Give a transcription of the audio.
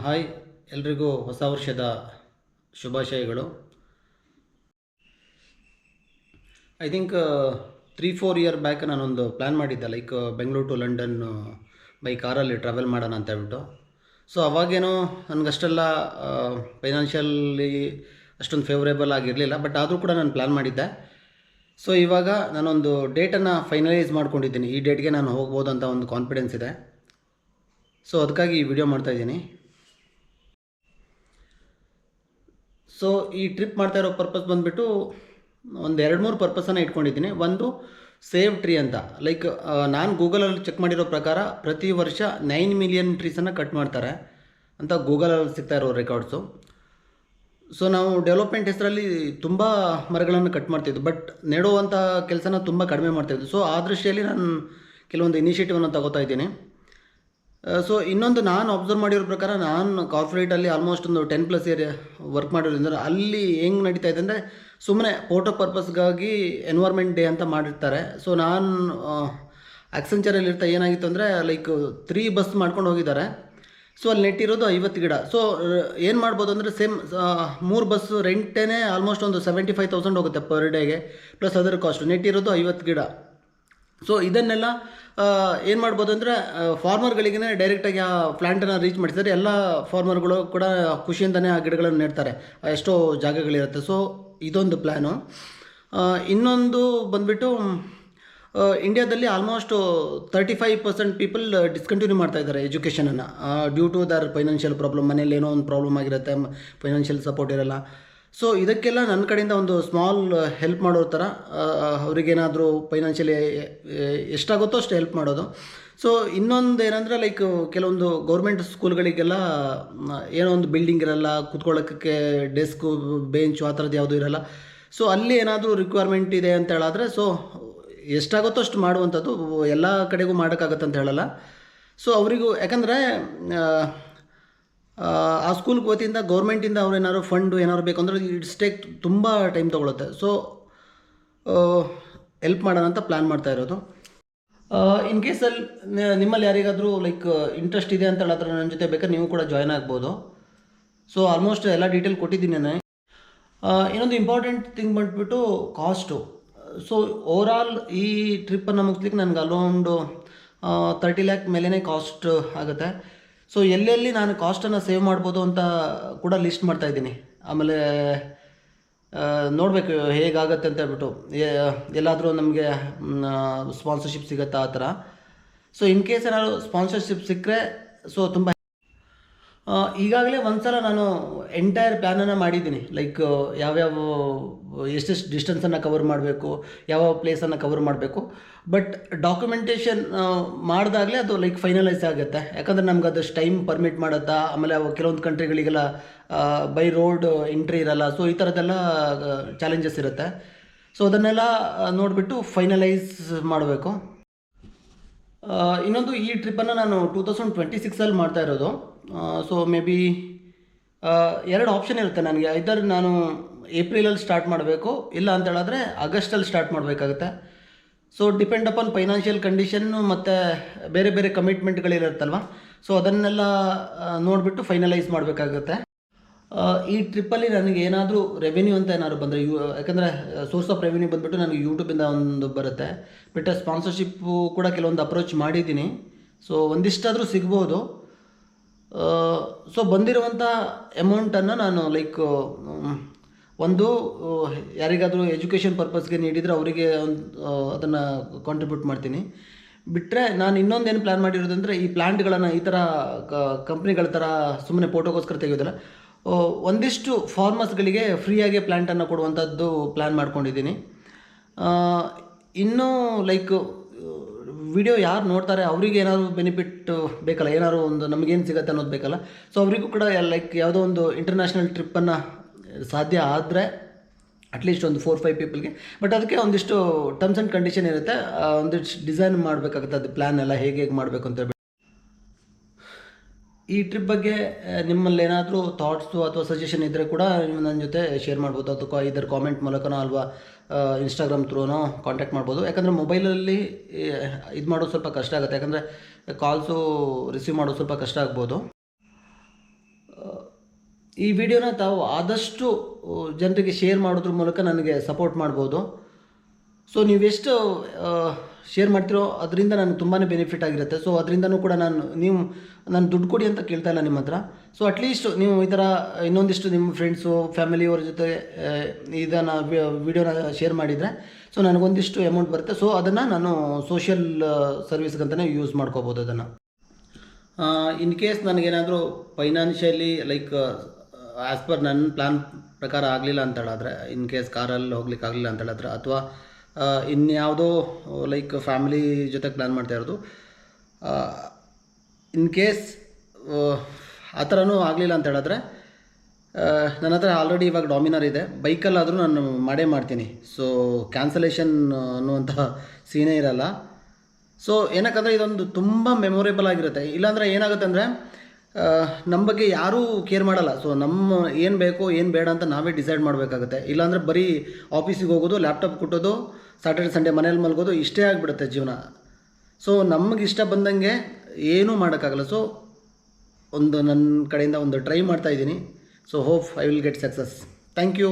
Hi ಎಲ್ರಿಗೂ ಹೊಸ ವರ್ಷದ ಶುಭಾಶಯಗಳು. ಐ ಥಿಂಕ್ 3-4 ಇಯರ್ ಬ್ಯಾಕ್ ನಾನೊಂದು ಪ್ಲ್ಯಾನ್ ಮಾಡಿದ್ದೆ, like Bengaluru to London by ಕಾರಲ್ಲಿ ಟ್ರಾವೆಲ್ ಮಾಡೋಣ ಅಂತ ಹೇಳ್ಬಿಟ್ಟು. ಸೊ ಅವಾಗೇನೋ ನನಗಷ್ಟೆಲ್ಲ ಫೈನಾನ್ಷಿಯಲಿ ಅಷ್ಟೊಂದು ಫೇವ್ರೇಬಲ್ ಆಗಿರಲಿಲ್ಲ, ಬಟ್ ಆದರೂ ಕೂಡ ನಾನು ಪ್ಲ್ಯಾನ್ ಮಾಡಿದ್ದೆ. ಸೊ ಇವಾಗ ನಾನೊಂದು ಡೇಟನ್ನು ಫೈನಲೈಸ್ ಮಾಡ್ಕೊಂಡಿದ್ದೀನಿ. ಈ ಡೇಟ್ಗೆ ನಾನು ಹೋಗ್ಬೋದು ಅಂತ ಒಂದು ಕಾನ್ಫಿಡೆನ್ಸ್ ಇದೆ. ಸೊ ಅದಕ್ಕಾಗಿ ಈ ವಿಡಿಯೋ ಮಾಡ್ತಾಯಿದ್ದೀನಿ. ಸೊ ಈ ಟ್ರಿಪ್ ಮಾಡ್ತಾ ಇರೋ ಪರ್ಪಸ್ ಬಂದುಬಿಟ್ಟು ಒಂದು 2-3 ಪರ್ಪಸನ್ನು ಇಟ್ಕೊಂಡಿದ್ದೀನಿ. ಒಂದು ಸೇವ್ ಟ್ರೀ ಅಂತ, ಲೈಕ್ ನಾನು ಗೂಗಲಲ್ಲಿ ಚೆಕ್ ಮಾಡಿರೋ ಪ್ರಕಾರ ಪ್ರತಿ ವರ್ಷ 9 ಮಿಲಿಯನ್ ಟ್ರೀಸನ್ನು ಕಟ್ ಮಾಡ್ತಾರೆ ಅಂತ ಗೂಗಲಲ್ಲಿ ಸಿಗ್ತಾ ಇರೋ ರೆಕಾರ್ಡ್ಸು. ಸೊ ನಾವು ಡೆವಲಪ್ಮೆಂಟ್ ಹೆಸರಲ್ಲಿ ತುಂಬ ಮರಗಳನ್ನು ಕಟ್ ಮಾಡ್ತಿದ್ವಿ, ಬಟ್ ನೆಡುವಂಥ ಕೆಲಸನ ತುಂಬ ಕಡಿಮೆ ಮಾಡ್ತಾಯಿದ್ವಿ. ಸೊ ಆ ದೃಷ್ಟಿಯಲ್ಲಿ ನಾನು ಕೆಲವೊಂದು ಇನಿಷಿಯೇಟಿವನ್ನು ತಗೋತಾ ಇದ್ದೀನಿ. ಸೊ ಇನ್ನೊಂದು ನಾನು ಅಬ್ಸರ್ವ್ ಮಾಡಿರೋ ಪ್ರಕಾರ, ನಾನು ಕಾರ್ಪೊರೇಟಲ್ಲಿ ಆಲ್ಮೋಸ್ಟ್ ಒಂದು 10+ ಇಯರ್ ವರ್ಕ್ ಮಾಡಿರೋದ್ರಿಂದ ಅಲ್ಲಿ ಹೆಂಗೆ ನಡೀತಾ ಇದೆ ಅಂದರೆ, ಸುಮ್ಮನೆ ಫೋಟೋ ಪರ್ಪಸ್ಗಾಗಿ ಎನ್ವೈರ್ಮೆಂಟ್ ಡೇ ಅಂತ ಮಾಡಿರ್ತಾರೆ. ಸೊ ನಾನು ಅಕ್ಸೆಂಚರಲ್ಲಿ ಇರ್ತಾ ಏನಾಗಿತ್ತು ಅಂದರೆ, ಲೈಕ್ 3 ಬಸ್ ಮಾಡ್ಕೊಂಡು ಹೋಗಿದ್ದಾರೆ. ಸೊ ಅಲ್ಲಿ ನೆಟ್ಟಿರೋದು 50 ಗಿಡ. ಸೊ ಏನು ಮಾಡ್ಬೋದು ಅಂದರೆ, ಸೇಮ್ 3 ಬಸ್ ರೆಂಟೇ ಆಲ್ಮೋಸ್ಟ್ ಒಂದು 75,000 ಹೋಗುತ್ತೆ ಪರ್ ಡೇಗೆ, ಪ್ಲಸ್ ಅದರ ಕಾಸ್ಟ್. ನೆಟ್ಟಿರೋದು 50 ಗಿಡ. ಸೊ ಇದನ್ನೆಲ್ಲ ಏನು ಮಾಡ್ಬೋದು ಅಂದರೆ, ಫಾರ್ಮರ್ಗಳಿಗೇ ಡೈರೆಕ್ಟಾಗಿ ಆ ಪ್ಲ್ಯಾಂಟನ್ನು ರೀಚ್ ಮಾಡಿಸಿದರೆ ಎಲ್ಲ ಫಾರ್ಮರ್ಗಳು ಕೂಡ ಖುಷಿಯಿಂದನೇ ಆ ಗಿಡಗಳನ್ನು ನೆಡ್ತಾರೆ, ಎಷ್ಟೋ ಜಾಗಗಳಿರುತ್ತೆ. ಸೊ ಇದೊಂದು ಪ್ಲ್ಯಾನು. ಇನ್ನೊಂದು ಬಂದುಬಿಟ್ಟು, ಇಂಡಿಯಾದಲ್ಲಿ ಆಲ್ಮೋಸ್ಟ್ 35% ಪೀಪಲ್ ಡಿಸ್ಕಂಟಿನ್ಯೂ ಮಾಡ್ತಾ ಇದ್ದಾರೆ ಎಜುಕೇಷನನ್ನು, due to their financial problem. ಮನೇಲಿ ಏನೋ ಒಂದು ಪ್ರಾಬ್ಲಮ್ ಆಗಿರುತ್ತೆ, ಫೈನಾನ್ಷಿಯಲ್ ಸಪೋರ್ಟ್ ಇರೋಲ್ಲ. ಸೊ ಇದಕ್ಕೆಲ್ಲ ನನ್ನ ಕಡೆಯಿಂದ ಒಂದು ಸ್ಮಾಲ್ ಹೆಲ್ಪ್ ಮಾಡೋ ಥರ, ಅವ್ರಿಗೇನಾದರೂ ಫೈನಾನ್ಷಿಯಲಿ ಎಷ್ಟಾಗುತ್ತೋ ಅಷ್ಟು ಹೆಲ್ಪ್ ಮಾಡೋದು. ಸೊ ಇನ್ನೊಂದು ಏನಂದರೆ, ಲೈಕ್ ಕೆಲವೊಂದು ಗೌರ್ಮೆಂಟ್ ಸ್ಕೂಲ್ಗಳಿಗೆಲ್ಲ ಏನೋ ಒಂದು ಬಿಲ್ಡಿಂಗ್ ಇರಲ್ಲ, ಕೂತ್ಕೊಳ್ಳೋಕ್ಕೆ ಡೆಸ್ಕು, ಬೆಂಚು ಆ ಥರದ್ದು ಯಾವುದೂ ಇರಲ್ಲ. ಸೊ ಅಲ್ಲಿ ಏನಾದರೂ ರಿಕ್ವೈರ್ಮೆಂಟ್ ಇದೆ ಅಂತ ಹೇಳಿದ್ರೆ, ಸೊ ಎಷ್ಟಾಗುತ್ತೋ ಅಷ್ಟು ಮಾಡುವಂಥದ್ದು. ಎಲ್ಲ ಕಡೆಗೂ ಮಾಡೋಕ್ಕಾಗತ್ತೆ ಅಂತ ಹೇಳಲ್ಲ. ಸೊ ಅವರಿಗೂ, ಯಾಕಂದರೆ ಆ ಸ್ಕೂಲ್ಗೆ ವತಿಯಿಂದ ಗೌರ್ಮೆಂಟಿಂದ ಅವ್ರು ಏನಾದ್ರು ಫಂಡು ಏನಾದ್ರು ಬೇಕು ಅಂದರೆ ಇಟ್ಸ್ ಟೇಕ್ ತುಂಬ ಟೈಮ್ ತೊಗೊಳುತ್ತೆ. ಸೊ ಹೆಲ್ಪ್ ಮಾಡೋಣ ಅಂತ ಪ್ಲ್ಯಾನ್ ಮಾಡ್ತಾ ಇರೋದು. ಇನ್ ಕೇಸಲ್ಲಿ ನಿಮ್ಮಲ್ಲಿ ಯಾರಿಗಾದರೂ ಲೈಕ್ ಇಂಟ್ರೆಸ್ಟ್ ಇದೆ ಅಂತ ಹೇಳಿದ್ರೆ ನನ್ನ ಜೊತೆ ಬೇಕಾದ್ರೆ ನೀವು ಕೂಡ ಜಾಯ್ನ್ ಆಗ್ಬೋದು. ಸೊ ಆಲ್ಮೋಸ್ಟ್ ಎಲ್ಲ ಡೀಟೇಲ್ ಕೊಟ್ಟಿದ್ದೀನಿ ನಾನು. ಇನ್ನೊಂದು ಇಂಪಾರ್ಟೆಂಟ್ ಥಿಂಗ್ ಬಂದುಬಿಟ್ಟು ಕಾಸ್ಟು. ಸೊ ಓವರಾಲ್ ಈ ಟ್ರಿಪ್ಪನ್ನು ಮುಗಿಸ್ಲಿಕ್ಕೆ ನನಗೆ ಅರೌಂಡು 30 lakh ಮೇಲೇ ಕಾಸ್ಟ್ ಆಗುತ್ತೆ. ಸೊ ಎಲ್ಲೆಲ್ಲಿ ನಾನು ಕಾಸ್ಟನ್ನು ಸೇವ್ ಮಾಡ್ಬೋದು ಅಂತ ಕೂಡ ಲಿಸ್ಟ್ ಮಾಡ್ತಾಯಿದ್ದೀನಿ. ಆಮೇಲೆ ನೋಡಬೇಕು ಹೇಗಾಗತ್ತೆ ಅಂತ ಹೇಳ್ಬಿಟ್ಟು, ಎಲ್ಲಾದರೂ ನಮಗೆ ಸ್ಪಾನ್ಸರ್ಶಿಪ್ ಸಿಗುತ್ತಾ ಆ ಥರ. ಸೊ ಇನ್ ಕೇಸ್ ಏನಾದ್ರು ಸ್ಪಾನ್ಸರ್ಶಿಪ್ ಸಿಕ್ಕರೆ, ಸೊ ತುಂಬ ಈಗಾಗಲೇ ಒಂದು ಸಲ ನಾನು ಎಂಟೈರ್ ಪ್ಲ್ಯಾನನ್ನು ಮಾಡಿದ್ದೀನಿ. ಲೈಕ್ ಯಾವ್ಯಾವ ಎಷ್ಟೆಷ್ಟು ಡಿಸ್ಟೆನ್ಸನ್ನು ಕವರ್ ಮಾಡಬೇಕು, ಯಾವ ಪ್ಲೇಸನ್ನು ಕವರ್ ಮಾಡಬೇಕು. ಬಟ್ ಡಾಕ್ಯುಮೆಂಟೇಷನ್ ಮಾಡಿದಾಗಲೇ ಅದು ಲೈಕ್ ಫೈನಲೈಸ್ ಆಗುತ್ತೆ. ಯಾಕಂದರೆ ನಮ್ಗೆ ಅದಷ್ಟು ಟೈಮ್ ಪರ್ಮಿಟ್ ಮಾಡುತ್ತಾ, ಆಮೇಲೆ ಕೆಲವೊಂದು ಕಂಟ್ರಿಗಳಿಗೆಲ್ಲ ಬೈ ರೋಡ್ ಎಂಟ್ರಿ ಇರಲ್ಲ. ಸೊ ಈ ಥರದ್ದೆಲ್ಲ ಚಾಲೆಂಜಸ್ ಇರುತ್ತೆ. ಸೊ ಅದನ್ನೆಲ್ಲ ನೋಡಿಬಿಟ್ಟು ಫೈನಲೈಸ್ ಮಾಡಬೇಕು. ಇನ್ನೊಂದು, ಈ ಟ್ರಿಪ್ಪನ್ನು ನಾನು 2026 ಮಾಡ್ತಾ ಇರೋದು. ಸೊ ಮೇ ಬಿ 2 ಆಪ್ಷನ್ ಇರುತ್ತೆ ನನಗೆ. ಐದರ್ ನಾನು ಏಪ್ರಿಲಲ್ಲಿ ಸ್ಟಾರ್ಟ್ ಮಾಡಬೇಕು, ಇಲ್ಲ ಅಂತ ಹೇಳಿದ್ರೆ ಆಗಸ್ಟಲ್ಲಿ ಸ್ಟಾರ್ಟ್ ಮಾಡಬೇಕಾಗುತ್ತೆ. So depend upon financial condition ಮತ್ತು ಬೇರೆ ಬೇರೆ ಕಮಿಟ್ಮೆಂಟ್ಗಳಿರುತ್ತಲ್ವ. ಸೊ ಅದನ್ನೆಲ್ಲ ನೋಡಿಬಿಟ್ಟು ಫೈನಲೈಸ್ ಮಾಡಬೇಕಾಗುತ್ತೆ. ಈ ಟ್ರಿಪ್ಪಲ್ಲಿ ನನಗೆ ಏನಾದರೂ ರೆವೆನ್ಯೂ ಅಂತ ಏನಾದ್ರು ಬಂದರೆ, ಯಾಕಂದರೆ ಸೋರ್ಸ್ ಆಫ್ ರೆವೆನ್ಯೂ ಬಂದುಬಿಟ್ಟು ನನಗೆ ಯೂಟ್ಯೂಬಿಂದ ಒಂದು ಬರುತ್ತೆ. ಬಟ್ ಸ್ಪಾನ್ಸರ್ಶಿಪ್ಪು ಕೂಡ ಕೆಲವೊಂದು ಅಪ್ರೋಚ್ ಮಾಡಿದ್ದೀನಿ. ಸೊ ಒಂದಿಷ್ಟಾದರೂ ಸಿಗ್ಬೋದು. ಸೊ ಬಂದಿರುವಂಥ ಅಮೌಂಟನ್ನು ನಾನು ಲೈಕ್ ಒಂದು ಯಾರಿಗಾದರೂ ಎಜುಕೇಷನ್ ಪರ್ಪಸ್ಗೆ ನೀಡಿದರೆ ಅವರಿಗೆ ಒಂದು ಅದನ್ನು ಕಾಂಟ್ರಿಬ್ಯೂಟ್ ಮಾಡ್ತೀನಿ. ಬಿಟ್ಟರೆ ನಾನು ಇನ್ನೊಂದೇನು ಪ್ಲ್ಯಾನ್ ಮಾಡಿರೋದಂದರೆ, ಈ ಪ್ಲ್ಯಾಂಟ್ಗಳನ್ನು ಈ ಥರ ಕಂಪ್ನಿಗಳ ಥರ ಸುಮ್ಮನೆ ಫೋಟೋಗೋಸ್ಕರ ತೆಗೆಯೋದಿಲ್ಲ, ಒಂದಿಷ್ಟು ಫಾರ್ಮರ್ಸ್ಗಳಿಗೆ ಫ್ರೀಯಾಗಿ ಪ್ಲ್ಯಾಂಟನ್ನು ಕೊಡುವಂಥದ್ದು ಪ್ಲ್ಯಾನ್ ಮಾಡ್ಕೊಂಡಿದ್ದೀನಿ. ಇನ್ನೂ ಲೈಕ್ ವಿಡಿಯೋ ಯಾರು ನೋಡ್ತಾರೆ ಅವರಿಗೆ ಏನಾದರೂ ಬೆನಿಫಿಟ್ ಬೇಕಲ್ಲ, ಏನಾದ್ರು ಒಂದು ನಮಗೇನು ಸಿಗುತ್ತೆ ಅನ್ನೋದು ಬೇಕಲ್ಲ. ಸೊ ಅವರಿಗೂ ಕೂಡ ಲೈಕ್ ಯಾವುದೋ ಒಂದು ಇಂಟರ್ನ್ಯಾಷನಲ್ ಟ್ರಿಪ್ಪನ್ನು ಸಾಧ್ಯ ಆದರೆ ಅಟ್ಲೀಸ್ಟ್ ಒಂದು 4-5 ಪೀಪಲ್ಗೆ. ಬಟ್ ಅದಕ್ಕೆ ಒಂದಿಷ್ಟು ಟರ್ಮ್ಸ್ ಆ್ಯಂಡ್ ಕಂಡೀಷನ್ ಇರುತ್ತೆ, ಒಂದಿಷ್ಟು ಡಿಸೈನ್ ಮಾಡಬೇಕಾಗುತ್ತೆ. ಅದು ಪ್ಲ್ಯಾನ್ ಎಲ್ಲ ಹೇಗೆ ಮಾಡಬೇಕು ಅಂತ ಹೇಳ್ಬಿಟ್ಟು. ಈ ಟ್ರಿಪ್ ಬಗ್ಗೆ ನಿಮ್ಮಲ್ಲಿ ಏನಾದರೂ ಥಾಟ್ಸು ಅಥವಾ ಸಜೆಷನ್ ಇದ್ದರೆ ಕೂಡ ನೀವು ನನ್ನ ಜೊತೆ ಶೇರ್ ಮಾಡ್ಬೋದು. ಅಥವಾ ಇದರ ಕಾಮೆಂಟ್ ಮೂಲಕನೋ ಅಲ್ವಾ ಇನ್ಸ್ಟಾಗ್ರಾಮ್ ಥ್ರೂನೋ ಕಾಂಟ್ಯಾಕ್ಟ್ ಮಾಡ್ಬೋದು. ಯಾಕಂದರೆ ಮೊಬೈಲಲ್ಲಿ ಇದು ಮಾಡೋದು ಸ್ವಲ್ಪ ಕಷ್ಟ ಆಗುತ್ತೆ, ಯಾಕಂದರೆ ಕಾಲ್ಸು ರಿಸೀವ್ ಮಾಡೋದು ಸ್ವಲ್ಪ ಕಷ್ಟ ಆಗ್ಬೋದು. ಈ ವಿಡಿಯೋನ ತಾವು ಆದಷ್ಟು ಜನರಿಗೆ ಶೇರ್ ಮಾಡೋದ್ರ ಮೂಲಕ ನನಗೆ ಸಪೋರ್ಟ್ ಮಾಡ್ಬೋದು. ಸೊ ನೀವೆಷ್ಟು ಶೇರ್ ಮಾಡ್ತಿರೋ ಅದರಿಂದ ನನಗೆ ತುಂಬಾ ಬೆನಿಫಿಟ್ ಆಗಿರುತ್ತೆ. ಸೊ ಅದರಿಂದನೂ ಕೂಡ ನಾನು ದುಡ್ಡು ಕೊಡಿ ಅಂತ ಕೇಳ್ತಾ ಇಲ್ಲ ನಿಮ್ಮ ಹತ್ರ. ಸೊ ಅಟ್ಲೀಸ್ಟ್ ನೀವು ಈ ಥರ ಇನ್ನೊಂದಿಷ್ಟು ನಿಮ್ಮ ಫ್ರೆಂಡ್ಸು ಫ್ಯಾಮಿಲಿಯವ್ರ ಜೊತೆ ಇದನ್ನು ವಿಡಿಯೋನ ಶೇರ್ ಮಾಡಿದರೆ ಸೊ ನನಗೊಂದಿಷ್ಟು ಅಮೌಂಟ್ ಬರುತ್ತೆ. ಸೊ ಅದನ್ನು ನಾನು ಸೋಷಿಯಲ್ ಸರ್ವಿಸ್ಗಂತಲೇ ಯೂಸ್ ಮಾಡ್ಕೋಬೋದು ಅದನ್ನು. ಇನ್ ಕೇಸ್ ನನಗೇನಾದರೂ ಫೈನಾನ್ಷಿಯಲಿ ಲೈಕ್ ಆ್ಯಸ್ ಪರ್ ನನ್ನ ಪ್ಲ್ಯಾನ್ ಪ್ರಕಾರ ಆಗಲಿಲ್ಲ ಅಂತ ಹೇಳಿದ್ರೆ, ಇನ್ ಕೇಸ್ ಕಾರಲ್ಲಿ ಹೋಗ್ಲಿಕ್ಕೆ ಆಗಲಿಲ್ಲ ಅಂತ ಹೇಳಿದ್ರೆ, ಅಥವಾ ಇನ್ಯಾವುದೋ ಲೈಕ್ ಫ್ಯಾಮಿಲಿ ಜೊತೆ ಪ್ಲ್ಯಾನ್ ಮಾಡ್ತಾ ಇರೋದು, ಇನ್ ಕೇಸ್ ಆ ಥರನೂ ಆಗಲಿಲ್ಲ ಅಂತ ಹೇಳಿದ್ರೆ ನನ್ನ ಹತ್ರ ಆಲ್ರೆಡಿ ಇವಾಗ ಡಾಮಿನರ್ ಇದೆ. ಬೈಕಲ್ಲಾದರೂ ನಾನು ಮಾಡೇ ಮಾಡ್ತೀನಿ. ಸೊ ಕ್ಯಾನ್ಸಲೇಷನ್ ಅನ್ನುವಂತಹ ಸೀನೇ ಇರಲ್ಲ. ಸೊ ಏನಕ್ಕಂದರೆ ಇದೊಂದು ತುಂಬ ಮೆಮೊರೇಬಲ್ ಆಗಿರುತ್ತೆ. ಇಲ್ಲಾಂದರೆ ಏನಾಗುತ್ತೆ ಅಂದರೆ ನಮ್ಮ ಬಗ್ಗೆ ಯಾರೂ ಕೇರ್ ಮಾಡಲ್ಲ. ಸೊ ನಮ್ಮ ಏನು ಬೇಕು ಏನು ಬೇಡ ಅಂತ ನಾವೇ ಡಿಸೈಡ್ ಮಾಡಬೇಕಾಗುತ್ತೆ. ಇಲ್ಲಾಂದರೆ ಬರೀ ಆಫೀಸಿಗೆ ಹೋಗೋದು, ಲ್ಯಾಪ್ಟಾಪ್ ಕೊಟ್ಟೋದು, ಸ್ಯಾಟರ್ಡೆ ಸಂಡೇ ಮನೇಲಿ ಮಲ್ಗೋದು, ಇಷ್ಟೇ ಆಗಿಬಿಡುತ್ತೆ ಜೀವನ. ಸೊ ನಮಗೆ ಇಷ್ಟ ಬಂದಂಗೆ ಏನೂ ಮಾಡೋಕ್ಕಾಗಲ್ಲ. ಸೊ ನನ್ನ ಕಡೆಯಿಂದ ಒಂದು ಟ್ರೈ ಮಾಡ್ತಾಯಿದ್ದೀನಿ. So hope I will get success. Thank you.